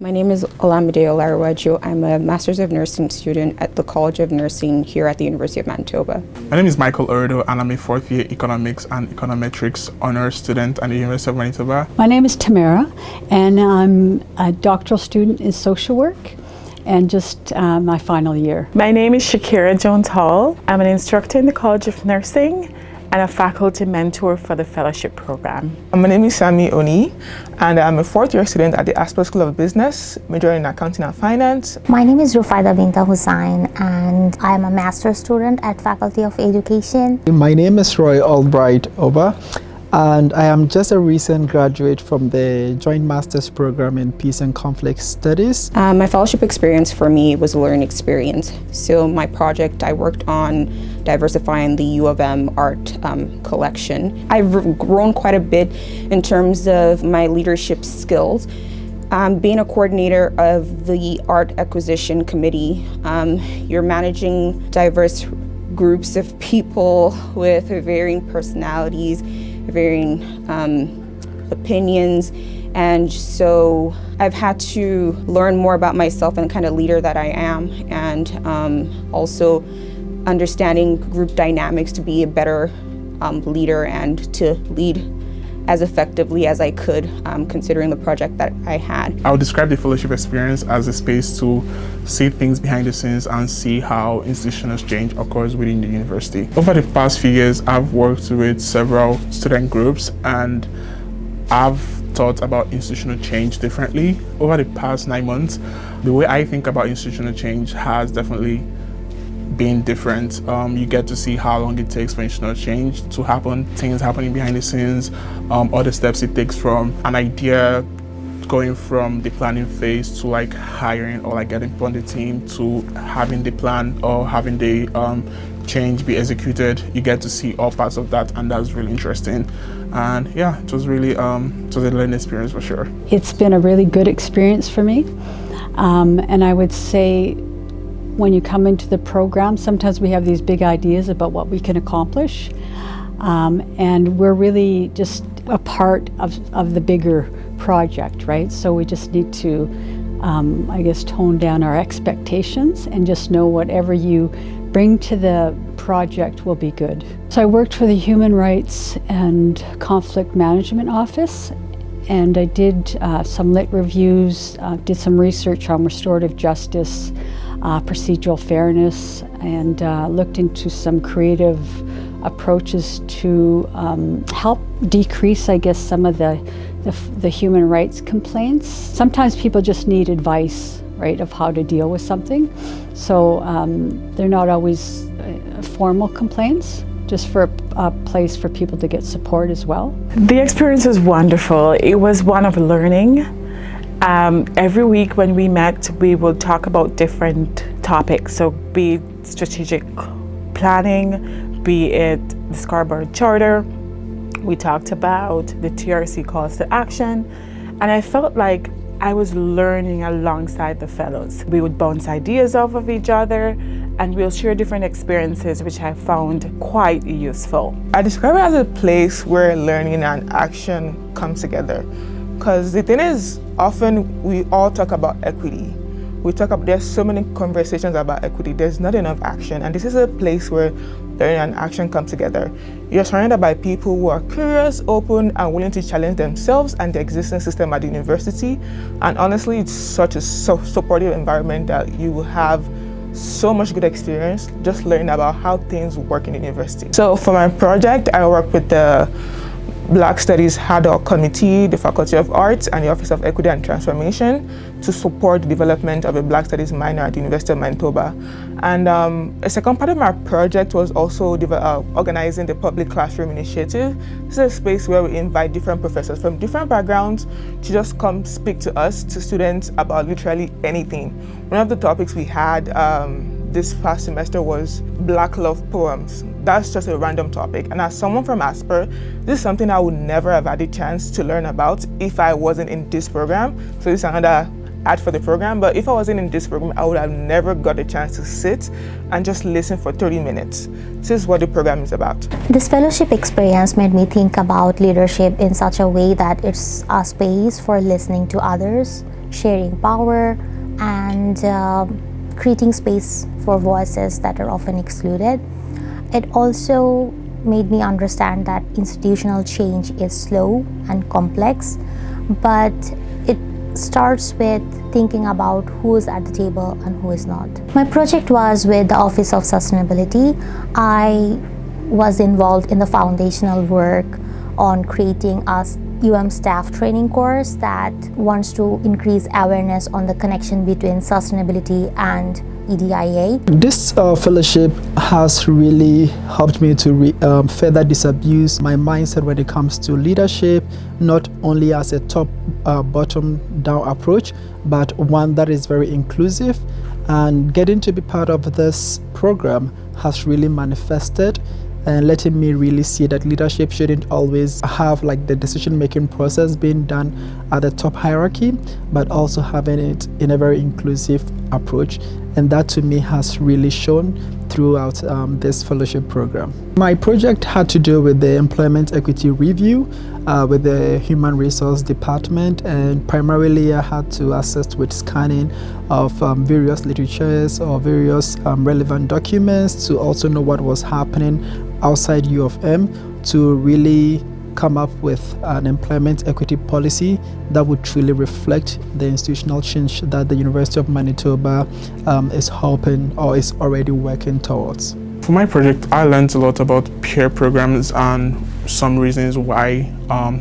My name is Olamide Olaruwaju. I'm a Master's of Nursing student at the College of Nursing here at the University of Manitoba. My name is Michael Urdo and I'm a fourth year Economics and Econometrics honors student at the University of Manitoba. My name is Tamara and I'm a doctoral student in social work and just my final year. My name is Shakira Jones-Hall. I'm an instructor in the College of Nursing and a faculty mentor for the fellowship program. My name is Sami Oni and I'm a fourth year student at the Asper School of Business, majoring in accounting and finance. My name is Rufaida Binta Hussain and I am a master's student at Faculty of Education. My name is Roy Albright Oba and I am just a recent graduate from the Joint Master's Program in Peace and Conflict Studies. My fellowship experience for me was a learning experience. So my project, I worked on diversifying the U of M art collection. I've grown quite a bit in terms of my leadership skills. Being a coordinator of the Art Acquisition Committee, you're managing diverse groups of people with varying personalities, varying opinions, and so I've had to learn more about myself and the kind of leader that I am, and also understanding group dynamics to be a better leader and to lead as effectively as I could, considering the project that I had. I would describe the fellowship experience as a space to see things behind the scenes and see how institutional change occurs within the university. Over the past few years, I've worked with several student groups and I've thought about institutional change differently. Over the past 9 months, the way I think about institutional change has definitely being different. You get to see how long it takes for institutional change to happen, things happening behind the scenes, other steps it takes from an idea going from the planning phase to like hiring or like getting on the team to having the plan or having the change be executed. You get to see all parts of that, and that's really interesting. And yeah, it was really it was a learning experience for sure. It's been a really good experience for me, and I would say when you come into the program, sometimes we have these big ideas about what we can accomplish, and we're really just a part of the bigger project, right? So we just need to, I guess, tone down our expectations and just know whatever you bring to the project will be good. So I worked for the Human Rights and Conflict Management Office, and I did some lit reviews, did some research on restorative justice, procedural fairness, and looked into some creative approaches to help decrease, I guess, some of the human rights complaints. Sometimes people just need advice, right, of how to deal with something. So they're not always formal complaints, just for a place for people to get support as well. The experience was wonderful. It was one of learning. Every week when we met, we would talk about different topics. So be it strategic planning, be it the Scarborough Charter. We talked about the TRC calls to action. And I felt like I was learning alongside the fellows. We would bounce ideas off of each other and we'll share different experiences, which I found quite useful. I describe it as a place where learning and action come together. Because the thing is, often we all talk about equity. There's so many conversations about equity, there's not enough action. And this is a place where learning and action come together. You're surrounded by people who are curious, open, and willing to challenge themselves and the existing system at the university. And honestly, it's such a supportive environment that you will have so much good experience just learning about how things work in the university. So for my project, I work with the Black Studies Ad Hoc Committee, the Faculty of Arts, and the Office of Equity and Transformation to support the development of a Black Studies minor at the University of Manitoba. And a second part of my project was also organizing the Public Classroom Initiative. This is a space where we invite different professors from different backgrounds to just come speak to us, to students, about literally anything. One of the topics we had this past semester was Black love poems. That's just a random topic. And as someone from Asper, this is something I would never have had a chance to learn about if I wasn't in this program. So this is another ad for the program, but if I wasn't in this program, I would have never got a chance to sit and just listen for 30 minutes. This is what the program is about. This fellowship experience made me think about leadership in such a way that it's a space for listening to others, sharing power, and creating space for voices that are often excluded. It also made me understand that institutional change is slow and complex, but it starts with thinking about who is at the table and who is not. My project was with the Office of Sustainability. I was involved in the foundational work on creating a staff training course that wants to increase awareness on the connection between sustainability and EDIA. This fellowship has really helped me to further disabuse my mindset when it comes to leadership, not only as a bottom-down approach, but one that is very inclusive. And getting to be part of this program has really manifested and letting me really see that leadership shouldn't always have like the decision-making process being done at the top hierarchy, but also having it in a very inclusive approach. And that to me has really shown throughout this fellowship program. My project had to do with the employment equity review with the human resource department, and primarily I had to assist with scanning of various literatures or various relevant documents to also know what was happening outside U of M to really come up with an employment equity policy that would truly reflect the institutional change that the University of Manitoba is hoping or is already working towards. For my project, I learned a lot about peer programs and some reasons why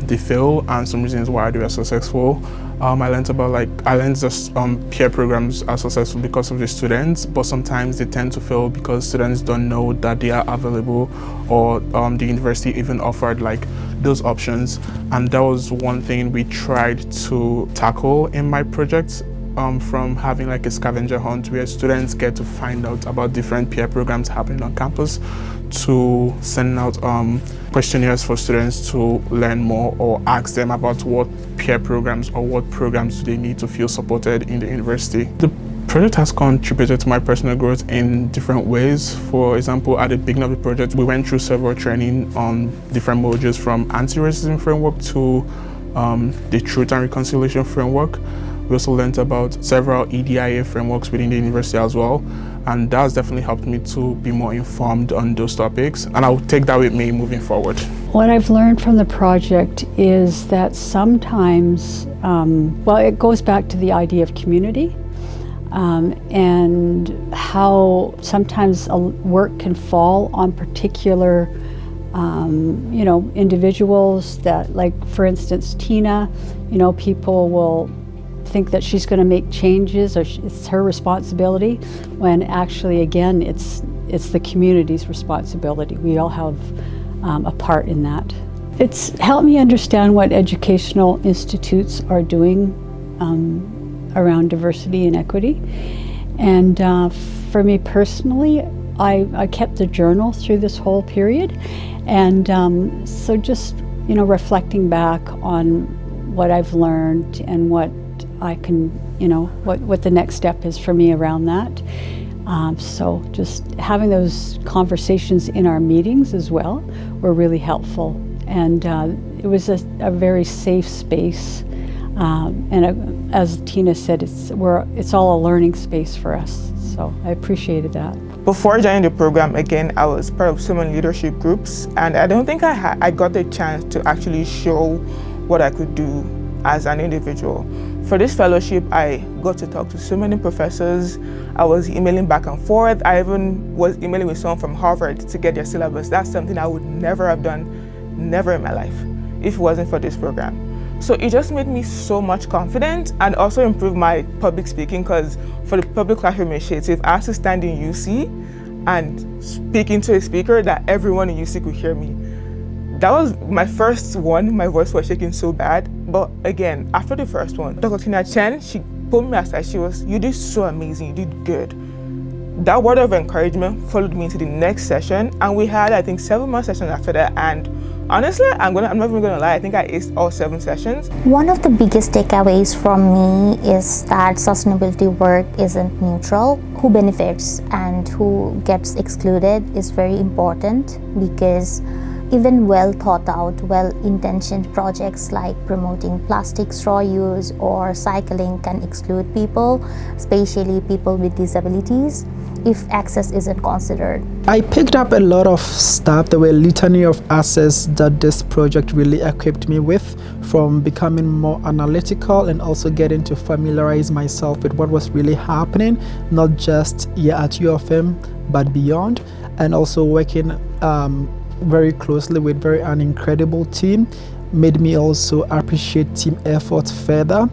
they fail and some reasons why they are successful. I learned that peer programs are successful because of the students, but sometimes they tend to fail because students don't know that they are available, or the university even offered like those options. And that was one thing we tried to tackle in my project, from having like a scavenger hunt where students get to find out about different peer programs happening on campus, to sending out questionnaires for students to learn more or ask them about what peer programs or what programs do they need to feel supported in the university. The project has contributed to my personal growth in different ways. For example, at the beginning of the project, we went through several training on different modules, from anti-racism framework to the Truth and Reconciliation framework. We also learned about several EDIA frameworks within the university as well, and that has definitely helped me to be more informed on those topics, and I'll take that with me moving forward. What I've learned from the project is that sometimes, it goes back to the idea of community, and how sometimes work can fall on particular individuals that, like for instance, Tina, people will think that she's going to make changes or it's her responsibility, when actually again it's the community's responsibility. We all have a part in that. It's helped me understand what educational institutes are doing around diversity and equity, and for me personally, I kept the journal through this whole period, and so just reflecting back on what I've learned and what I can, what the next step is for me around that. So just having those conversations in our meetings as well were really helpful. And it was a very safe space. And as Tina said, it's all a learning space for us. So I appreciated that. Before joining the program, again, I was part of so many leadership groups, and I don't think I got the chance to actually show what I could do as an individual. For this fellowship, I got to talk to so many professors. I was emailing back and forth. I even was emailing with someone from Harvard to get their syllabus. That's something I would never have done, never in my life, if it wasn't for this program. So it just made me so much confident, and also improved my public speaking, because for the Public Classroom Initiative, I had to stand in UC and speak into a speaker that everyone in UC could hear me. That was my first one. My voice was shaking so bad. But again, after the first one, Dr. Tina Chen, she pulled me aside. She was, "You did so amazing, you did good." That word of encouragement followed me into the next session, and we had, I think, 7 more sessions after that. And honestly, I'm not even gonna lie, I think I aced all 7 sessions. One of the biggest takeaways from me is that sustainability work isn't neutral. Who benefits and who gets excluded is very important, because Even well thought out, well-intentioned projects like promoting plastic straw use or cycling can exclude people, especially people with disabilities, if access isn't considered. I picked up a lot of stuff. There were a litany of assets that this project really equipped me with, from becoming more analytical and also getting to familiarize myself with what was really happening, not just here at UFM, but beyond, and also working very closely with an incredible team made me also appreciate team efforts further.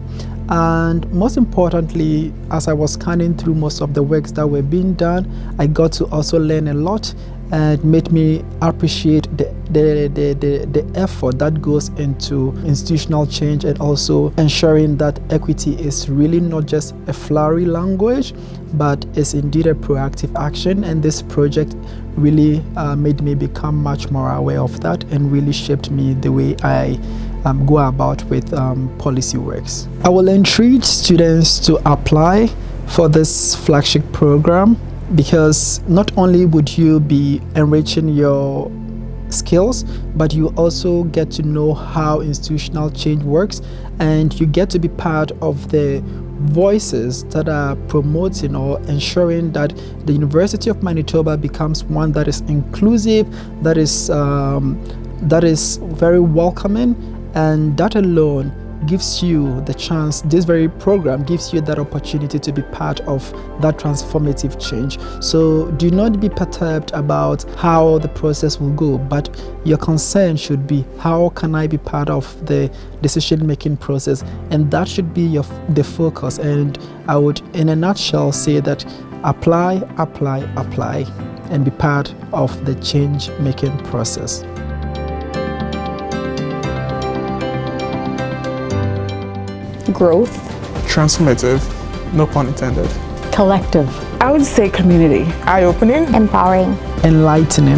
And most importantly, as I was scanning through most of the works that were being done, I got to also learn a lot, and made me appreciate the effort that goes into institutional change, and also ensuring that equity is really not just a flowery language, but is indeed a proactive action. And this project really made me become much more aware of that, and really shaped me the way I go about with policy works. I will encourage students to apply for this flagship program, because not only would you be enriching your skills, but you also get to know how institutional change works, and you get to be part of the voices that are promoting or ensuring that the University of Manitoba becomes one that is inclusive, that is very welcoming, and that alone gives you the chance, this very program gives you that opportunity to be part of that transformative change. So do not be perturbed about how the process will go, but your concern should be, how can I be part of the decision-making process? And that should be the focus. And I would, in a nutshell, say that apply, and be part of the change-making process. Growth. Transformative, no pun intended. Collective. I would say community. Eye-opening. Empowering. Enlightening.